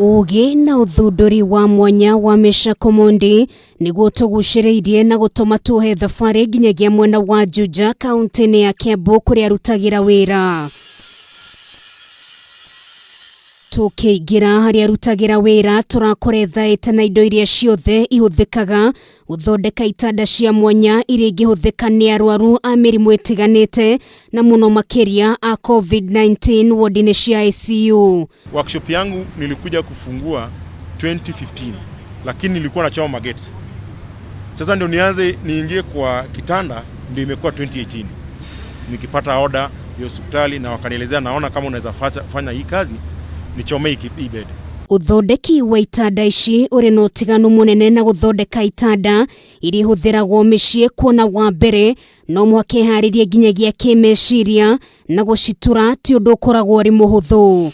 Ugi na uthunduri wa mwanya wa Mechack Otieno niguo tuguciriirie na gutuma tuhe thabari nginyagia mwena wa Juja kaunti-ini ya Kiambu kuria arutagira wira. Tukiigira haria arutagira wira turakorethaite na indo iria ciothe ihuthikaga uthondeka itanda cia mwanya iria ingihũthĩka nĩ arwaru a mĩrimũ ĩtiganĩte na muno makiria a COVID-19 wandi-ini cia ICU. Workshop yangu nilikuja kufungua 2015 lakini nilikuwa na chao mageti. Sasa ndio niingie kwa kitanda ndio imekuwa 2018. Nikipata order ya hospitali na wakanielezea naona kama unaweza fanya hii kazi nichome hii bed. Uthondeki wa itanda ici uri no tiganu munene na guthondeka itanda iri huthiragwo micii kuona wa mbere no mwake haririe nginyagia kimeciria na gucitura ti undu ukoragwo uri muhuthu.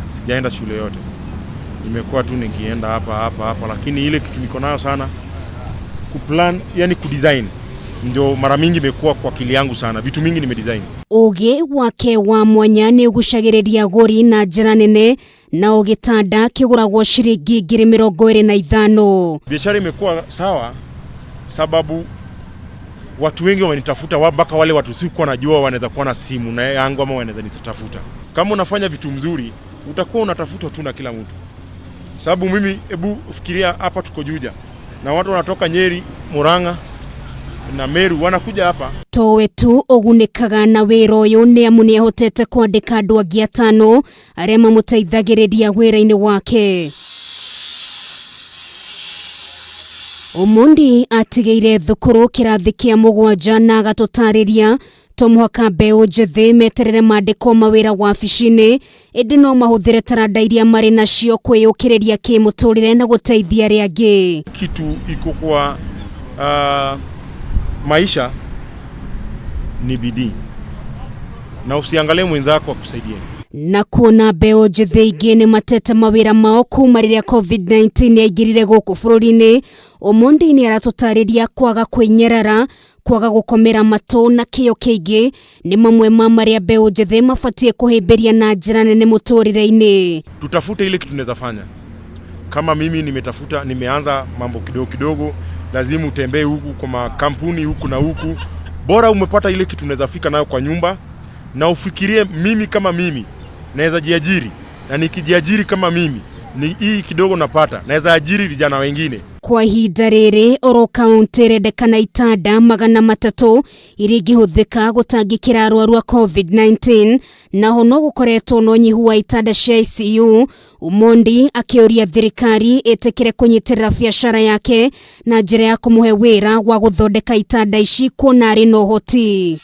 Sijaenda shule yote. Nimekuwa tu nikienda hapa lakini ile kitu niko nayo sana kuplan, yani kudesign. Ndio mara mingi imekuwa kwa akili yangu sana. Vitu mingi nimedesign. Ugi wake wa mwanya ni ugucagiriria gori na njira nene na ugitanda kiguragwo ciringi 25,000. Biashara imekuwa sawa sababu watu wengi wananitafuta, mpaka wale watu sikuwa najua wanaweza kuwa na simu na yangu ama wanaweza nitafuta. Kama unafanya vitu mzuri utakuwa unatafutwa tu na kila mtu. Sababu mimi hebu fikiria hapa tuko Juja na watu wanatoka Nyeri, Muranga na Meru wanakuja hapa. Towe tu ogunikaga na wira uyu ni amu ni ahotete kwandika andu angi 5 aria mamuteithagiriria wira-ini wake. Umundi atigeire thukuru kirathi kia 7 na agatutariria tomuhaka mbeu njithi meterere mandiko mawira wabici-ini indi no mahuthire taranda iria mari nacio kuiyukiriria kimuturire na guteithia aria angi. Kitu iko kwa maisha ni bidii na usiangalie mwenzako akusaidie. Na kuona mbeu njithi ingi ni matete mawira mao kuma riria COVID-19 yaingirire guku bururi-ini, umundi ni aratutariria kwaga kwinyerera, kwaga gukomera matu na kio kiingi ni mamwe ma maria mbeu njithi mabatie kuhimbiria na njira nene muturire-ini. Tutafute ile kitu tunaweza fanya. Kama mimi nimeanza mambo kidogo, lazima utembee huku kwa makampuni huku na huku. Bora umepata ile kitu unaweza fika nayo kwa nyumba na ufikirie mimi kama mimi naweza jiajiri, na nikijiajiri kama mimi ni hii kidogo napata naweza ajiri vijana wengine. Kwa ihinda riri oro kaunti rendekana itanda 300 iria ingĩhũthĩka gũtangĩkĩra arwaru a COVID-19 naho no gũkoretwo no nyihu wa itanda cia ICU. Umundi akiuria thirikari itikire kunyitirira biashara yake na njira ya kumuhe wira wa guthondeka itanda ici kuona ari no hoti.